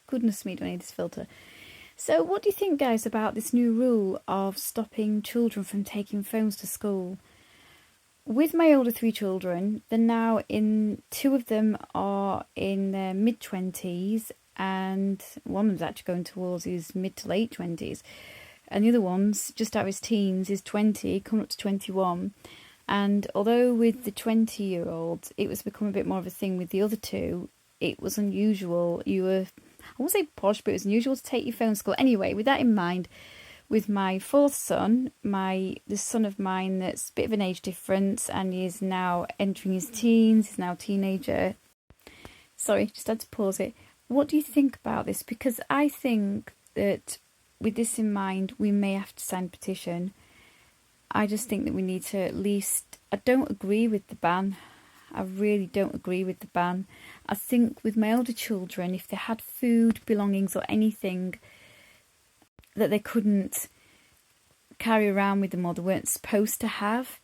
Goodness me, do I need this filter? So, what do you think, guys, about this new rule of stopping children from taking phones to school? With my older three children, they're now in, two of them are in their mid 20s, and one of them's actually going towards his mid to late 20s, and the other one's just out of his teens, is 20, coming up to 21. And although with the 20-year-old, it was become a bit more of a thing with the other two, it was unusual. You were, I won't say posh, but it was unusual to take your phone to school. Anyway, with that in mind, with my fourth son, the son of mine that's a bit of an age difference, and he is now entering his teens, he's now a teenager. Sorry, just had to pause it. What do you think about this? Because I think that with this in mind, we may have to sign a petition. I just think that we need to at least... I don't agree with the ban. I really don't agree with the ban. I think with my older children, if they had food, belongings, or anything that they couldn't carry around with them or they weren't supposed to have,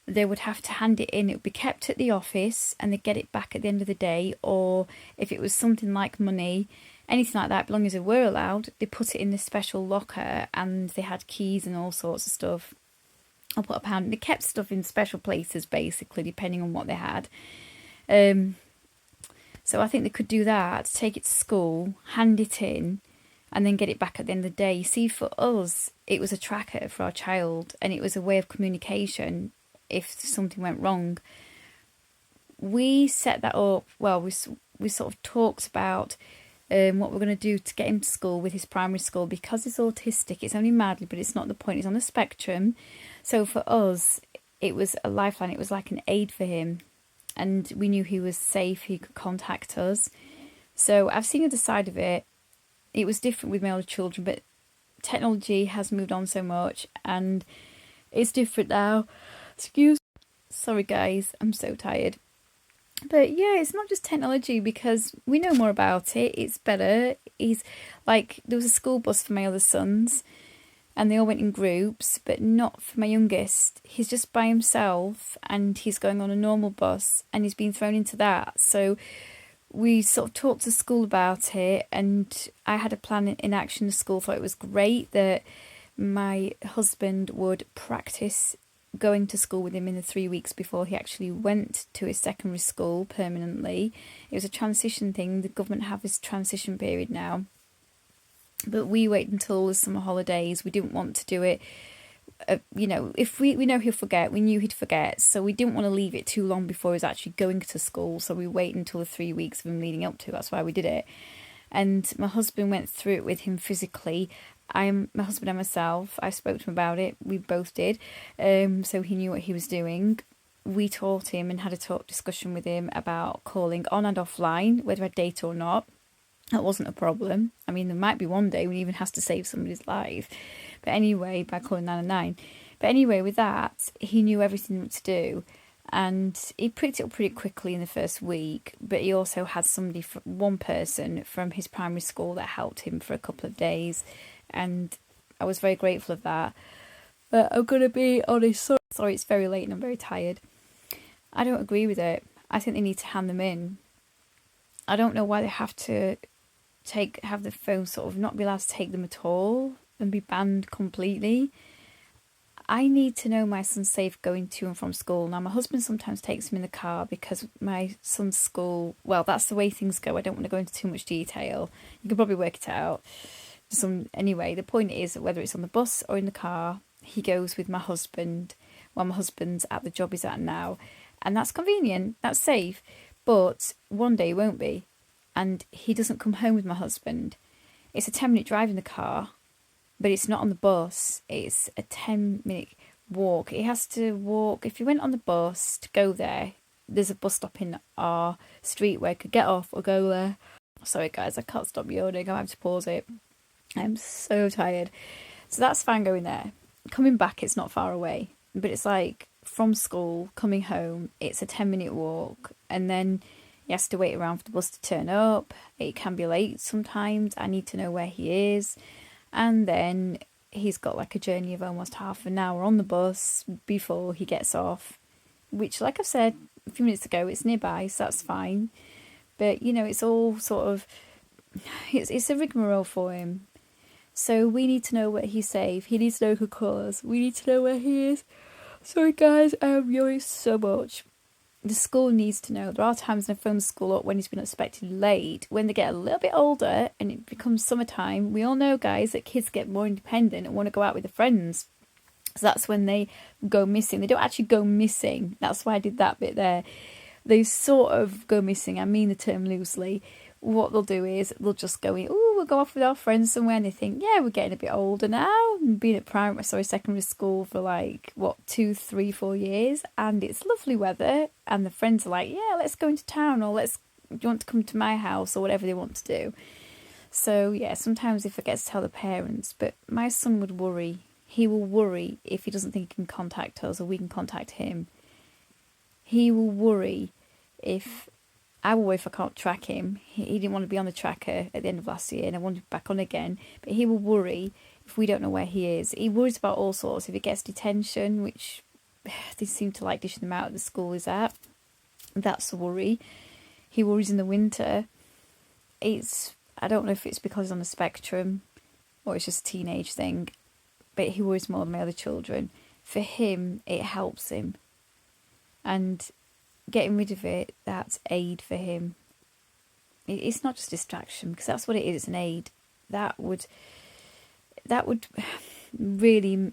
they would have to hand it in. It would be kept at the office and they'd get it back at the end of the day. Or if it was something like money, anything like that, belongings that were allowed, they put it in this special locker and they had keys and all sorts of stuff. I'll put a pound. They kept stuff in special places, basically, depending on what they had. So I think they could do that, take it to school, hand it in, and then get it back at the end of the day. You see, for us, it was a tracker for our child, and it was a way of communication if something went wrong. We set that up, well, we sort of talked about what we're going to do to get him to school with his primary school. Because he's autistic, it's only mildly, but it's not the point, he's on the spectrum. So for us, it was a lifeline, it was like an aid for him. And we knew he was safe, he could contact us. So I've seen the other side of it. It was different with my older children, but technology has moved on so much and it's different now. Sorry guys, I'm so tired. But yeah, it's not just technology, because we know more about it. It's better. He's like, there was a school bus for my other sons and they all went in groups, but not for my youngest. He's just by himself and he's going on a normal bus and he's been thrown into that. So we sort of talked to school about it, and I had a plan in action. The school thought it was great that my husband would practice going to school with him in the 3 weeks before he actually went to his secondary school permanently. It was a transition thing. The government have this transition period now. But we waited until the summer holidays. We didn't want to do it. If we know he'll forget, we knew he'd forget, so we didn't want to leave it too long before he was actually going to school, so we waited until the 3 weeks of him leading up to. That's why we did it. And my husband went through it with him physically. My husband and myself, I spoke to him about it, we both did, so he knew what he was doing. We taught him and had a discussion with him about calling on and offline, whether I had data or not. That wasn't a problem. I mean, there might be one day when he even has to save somebody's life. But anyway, by calling 999. But anyway, with that, he knew everything to do. And he picked it up pretty quickly in the first week. But he also had one person from his primary school that helped him for a couple of days. And I was very grateful of that. But I'm going to be honest. Sorry, it's very late and I'm very tired. I don't agree with it. I think they need to hand them in. I don't know why they have to have the phone sort of not be allowed to take them at all and be banned completely. I need to know my son's safe going to and from school. Now, my husband sometimes takes him in the car because my son's school, well, that's the way things go. I don't want to go into too much detail. You can probably work it out. Anyway, the point is that whether it's on the bus or in the car, he goes with my husband while my husband's at the job he's at now. And that's convenient, that's safe. But one day it won't be. And he doesn't come home with my husband. It's a 10-minute drive in the car, but it's not on the bus. It's a 10-minute walk. He has to walk. If he went on the bus to go there, there's a bus stop in our street where he could get off or go there. Sorry guys, I can't stop yawning. I have to pause it. I'm so tired. So that's fine going there. Coming back, it's not far away. But it's like from school, coming home, it's a 10-minute walk. And then he has to wait around for the bus to turn up. It can be late sometimes. I need to know where he is. And then he's got like a journey of almost half an hour on the bus before he gets off. Which, like I've said a few minutes ago, it's nearby, so that's fine. But, it's all sort of it's a rigmarole for him. So we need to know where he's safe. He needs to know who could call us. We need to know where he is. Sorry guys, I'm yawning so much. The school needs to know. There are times when I phone the school up when he's been unexpectedly late. When they get a little bit older and it becomes summertime, we all know, guys, that kids get more independent and want to go out with their friends. So that's when they go missing. They don't actually go missing. That's why I did that bit there. They sort of go missing. I mean the term loosely. What they'll do is they'll just go in, oh, we'll go off with our friends somewhere, and they think, yeah, we're getting a bit older now, and been at secondary school for like, 2, 3, 4 years, and it's lovely weather, and the friends are like, yeah, let's go into town, or do you want to come to my house, or whatever they want to do. So yeah, sometimes they forget to tell the parents, but my son would worry. He will worry if he doesn't think he can contact us, or we can contact him. He will worry if I will worry if I can't track him. He didn't want to be on the tracker at the end of last year, and I wanted him back on again. But he will worry if we don't know where he is. He worries about all sorts. If he gets detention, which they seem to like dishing them out at the school he's at, that's a worry. He worries in the winter. I don't know if it's because he's on the spectrum or it's just a teenage thing, but he worries more than my other children. For him, it helps him. And getting rid of it, that's aid for him. It's not just distraction, because that's what it is, an aid. That would really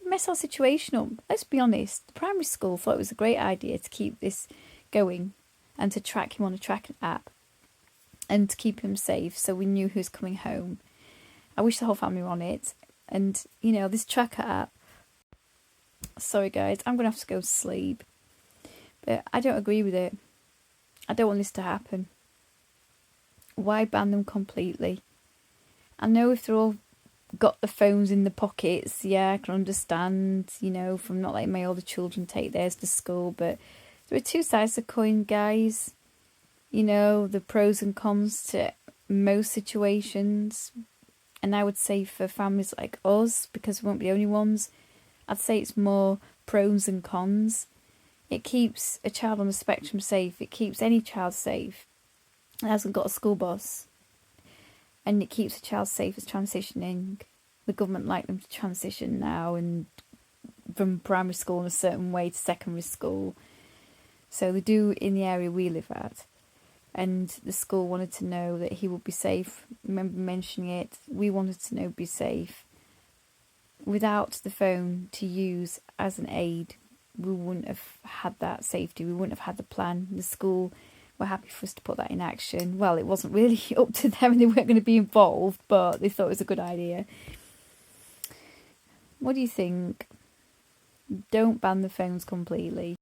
mess our situation up. Let's be honest, the primary school thought it was a great idea to keep this going and to track him on a tracking app and to keep him safe so we knew who's coming home. I wish the whole family were on it. And, this tracker app, sorry guys, I'm going to have to go to sleep. But I don't agree with it. I don't want this to happen. Why ban them completely? I know if they're all got the phones in the pockets, yeah, I can understand, from not letting my older children take theirs to school, but there are two sides to the coin, guys. The pros and cons to most situations. And I would say for families like us, because we won't be the only ones, I'd say it's more pros and cons. It keeps a child on the spectrum safe. It keeps any child safe that hasn't got a school bus. And it keeps a child safe as transitioning. The government like them to transition now and from primary school in a certain way to secondary school. So they do in the area we live at. And the school wanted to know that he would be safe. Remember mentioning it. We wanted to know be safe. Without the phone to use as an aid, we wouldn't have had that safety. We wouldn't have had the plan. The school were happy for us to put that in action. Well, it wasn't really up to them and they weren't going to be involved, but they thought it was a good idea. What do you think? Don't ban the phones completely.